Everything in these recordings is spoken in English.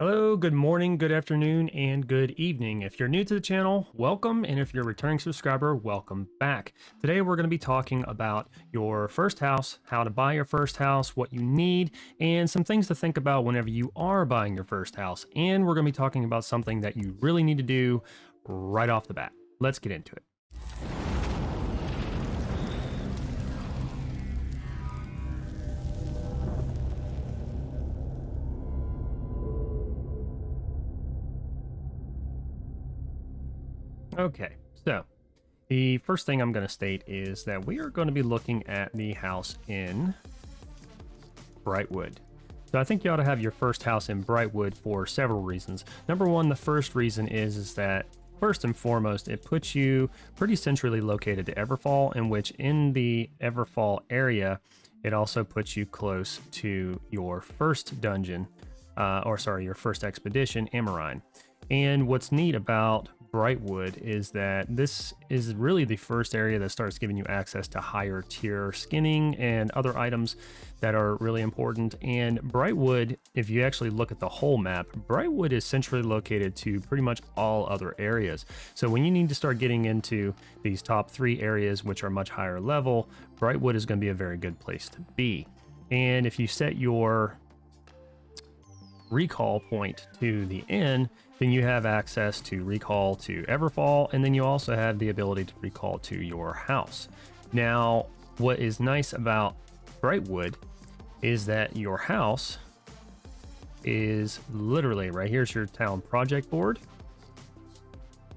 Hello, good morning, good afternoon, and good evening. If you're new to the channel, welcome, and if you're a returning subscriber, welcome back. Today we're going to be talking about your first house, how to buy your first house, what you need, and some things to think about whenever you are buying your first house. And we're going to be talking about something that you really need to do right off the bat. Let's get into it. Okay, so the first thing I'm going to state is that we are going to be looking at the house in Brightwood. So I think you ought to have your first house in Brightwood for several reasons. Number one, the first reason is that first and foremost, it puts you pretty centrally located to Everfall, in which in the Everfall area, it also puts you close to your first dungeon, your first expedition, Amarine. And what's neat about Brightwood is that this is really the first area that starts giving you access to higher tier skinning and other items that are really important. And Brightwood, if you actually look at the whole map, Brightwood is centrally located to pretty much all other areas. So when you need to start getting into these top three areas, which are much higher level, Brightwood is going to be a very good place to be. And if you set your recall point to the inn, then you have access to recall to Everfall, and then you also have the ability to recall to your house. Now, what is nice about Brightwood is that your house is literally right here's your town project board.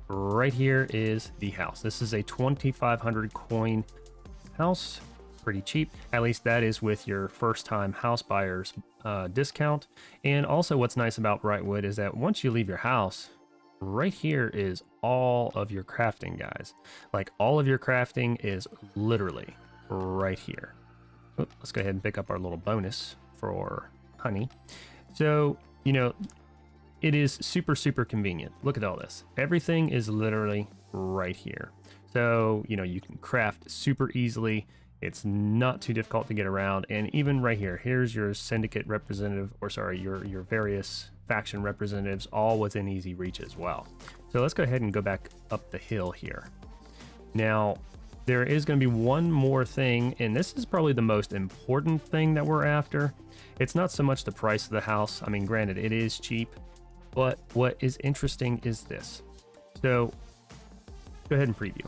Right here is the house. This is a 2,500 coin house. Pretty cheap. At least that is with your first time house buyers discount. And also what's nice about Brightwood is that once you leave your house, right here is all of your crafting, guys. Like all of your crafting is literally right here. Oop, let's go ahead and pick up our little bonus for honey. So, it is super convenient. Look at all this. Everything is literally right here. So, you can craft super easily. It's not too difficult to get around. And even right here, here's your syndicate representative, your various faction representatives, all within easy reach as well. So let's go ahead and go back up the hill here. Now, there is going to be one more thing, and this is probably the most important thing that we're after. It's not so much the price of the house. I mean, granted, it is cheap, but what is interesting is this. So go ahead and preview.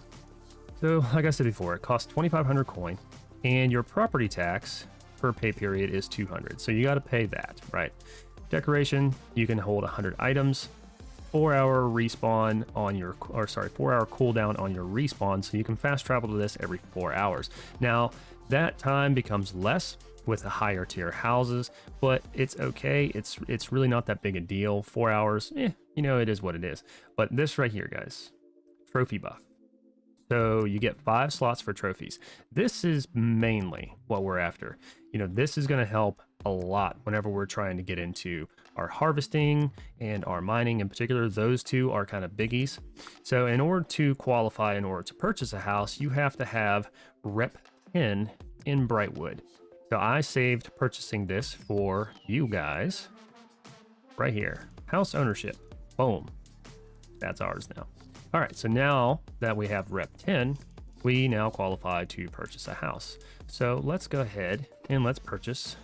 So, like I said before, it costs 2,500 coin, and your property tax per pay period is 200. So you got to pay that, right? Decoration, you can hold 100 items, 4-hour respawn on your, 4-hour cooldown on your respawn. So you can fast travel to this every 4 hours. Now, that time becomes less with the higher tier houses, but it's okay. It's really not that big a deal. 4 hours, it is what it is. But this right here, guys, trophy buff. So you get 5 slots for trophies. This is mainly what we're after. This is going to help a lot whenever we're trying to get into our harvesting and our mining in particular. Those two are kind of biggies. So in order to qualify, in order to purchase a house, you have to have rep 10 in Brightwood. So I saved purchasing this for you guys right here. House ownership. Boom. That's ours now. All right, so now that we have rep 10, we now qualify to purchase a house. So let's go ahead and let's purchase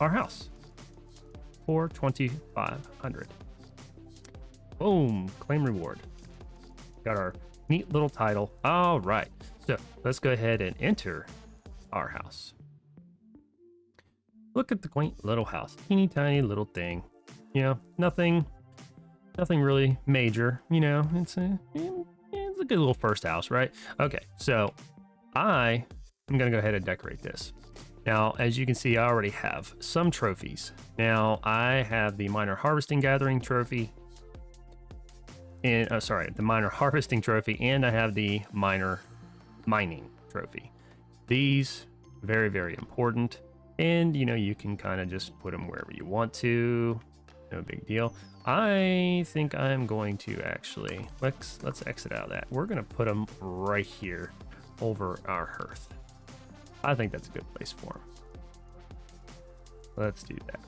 our house for 2,500. Boom, claim reward. Got our neat little title. All right, so let's go ahead and enter our house. Look at the quaint little house, teeny tiny little thing. Nothing really major, it's a good little first house, right? Okay, so I am going to go ahead and decorate this. Now, as you can see, I already have some trophies. Now, I have the minor harvesting gathering trophy, and the minor harvesting trophy, and I have the minor mining trophy. These, very important, and you can kind of just put them wherever you want to. No big deal. I think I'm going to actually, let's exit out of that. We're going to put them right here over our hearth. I think that's a good place for them. Let's do that.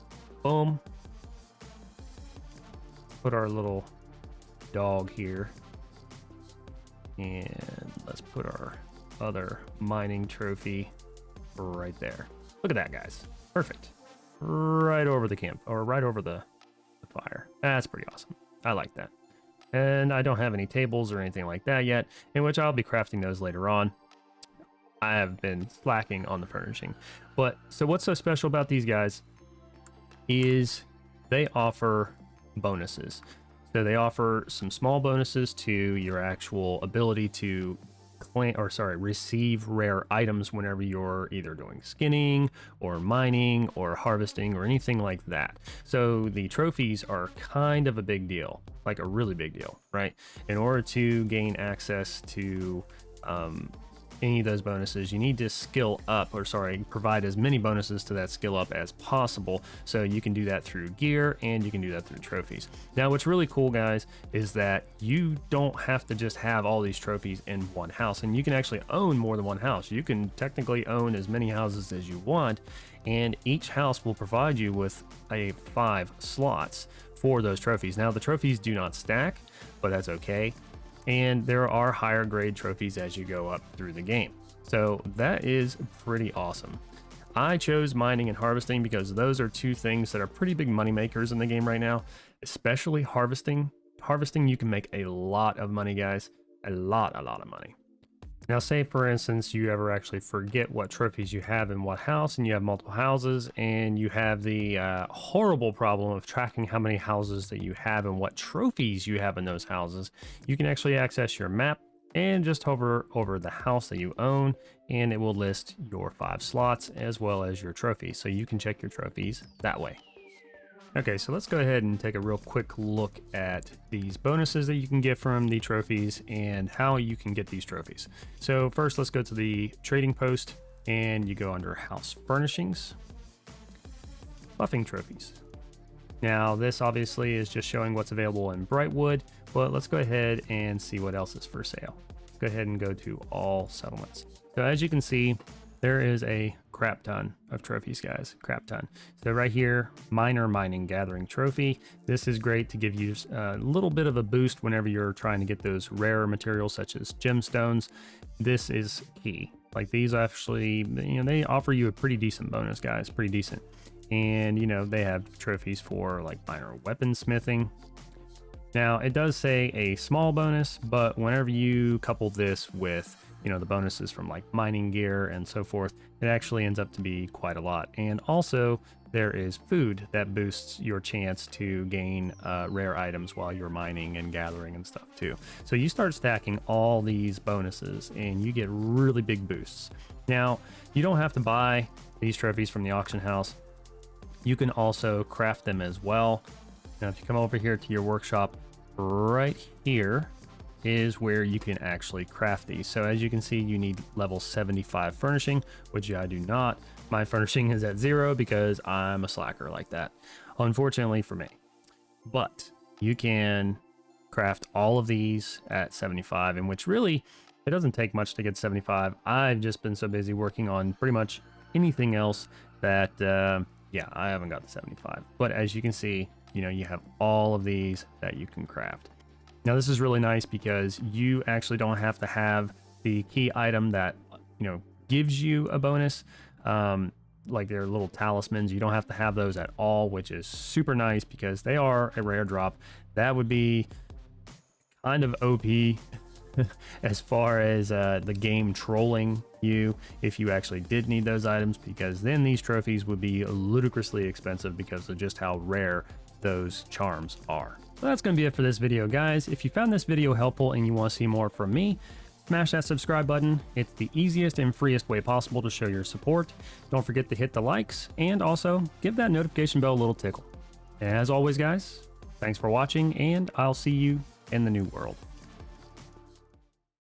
Boom. put our little dog here. And let's put our other mining trophy right there. Look at that, guys. Perfect. Right over the camp, or right over the fire. That's pretty awesome. I like that. And I don't have any tables or anything like that yet, in which I'll be crafting those later on. I have been slacking on the furnishing. But so what's so special about these guys is they offer bonuses. So they offer some small bonuses to your actual ability to receive rare items whenever you're either doing skinning or mining or harvesting or anything like that. So the trophies are kind of a big deal, like a really big deal, right? In order to gain access to any of those bonuses, you need to provide as many bonuses to that skill up as possible. So you can do that through gear and you can do that through trophies. Now, what's really cool, guys, is that you don't have to just have all these trophies in one house, and you can actually own more than one house. You can technically own as many houses as you want, and each house will provide you with 5 slots for those trophies. Now, the trophies do not stack, but that's okay. And there are higher grade trophies as you go up through the game. So that is pretty awesome. I chose mining and harvesting because those are two things that are pretty big money makers in the game right now, especially harvesting. Harvesting, you can make a lot of money, guys. A lot of money. Now, say for instance, you ever actually forget what trophies you have in what house, and you have multiple houses, and you have the horrible problem of tracking how many houses that you have and what trophies you have in those houses. You can actually access your map and just hover over the house that you own, and it will list your 5 slots as well as your trophies. So you can check your trophies that way. Okay, so let's go ahead and take a real quick look at these bonuses that you can get from the trophies and how you can get these trophies. So first, let's go to the trading post, and you go under house furnishings, buffing trophies. Now, this obviously is just showing what's available in Brightwood, but let's go ahead and see what else is for sale. Go ahead and go to all settlements. So as you can see, there is a crap ton of trophies, guys. Crap ton. So right here, miner mining gathering trophy. This is great to give you a little bit of a boost whenever you're trying to get those rare materials such as gemstones. This is key. Like, these actually, they offer you a pretty decent bonus, guys. Pretty decent. And they have trophies for like minor weaponsmithing. Now, it does say a small bonus, but whenever you couple this with the bonuses from like mining gear and so forth, it actually ends up to be quite a lot. And also there is food that boosts your chance to gain rare items while you're mining and gathering and stuff too. So you start stacking all these bonuses and you get really big boosts. Now, you don't have to buy these trophies from the auction house. You can also craft them as well. Now, if you come over here to your workshop, right here is where you can actually craft these. So as you can see, you need level 75 furnishing, which I do not. My furnishing is at 0 because I'm a slacker like that, unfortunately for me. But you can craft all of these at 75, in which really it doesn't take much to get 75. I've just been so busy working on pretty much anything else that yeah, I haven't got the 75. But as you can see, you have all of these that you can craft. Now, this is really nice because you actually don't have to have the key item that, gives you a bonus, like their little talismans. You don't have to have those at all, which is super nice because they are a rare drop. That would be kind of OP as far as the game trolling you if you actually did need those items, because then these trophies would be ludicrously expensive because of just how rare those charms are. So that's going to be it for this video, guys. If you found this video helpful and you want to see more from me, smash that subscribe button. It's the easiest and freest way possible to show your support. Don't forget to hit the likes and also give that notification bell a little tickle. And as always, guys, thanks for watching, and I'll see you in the new world.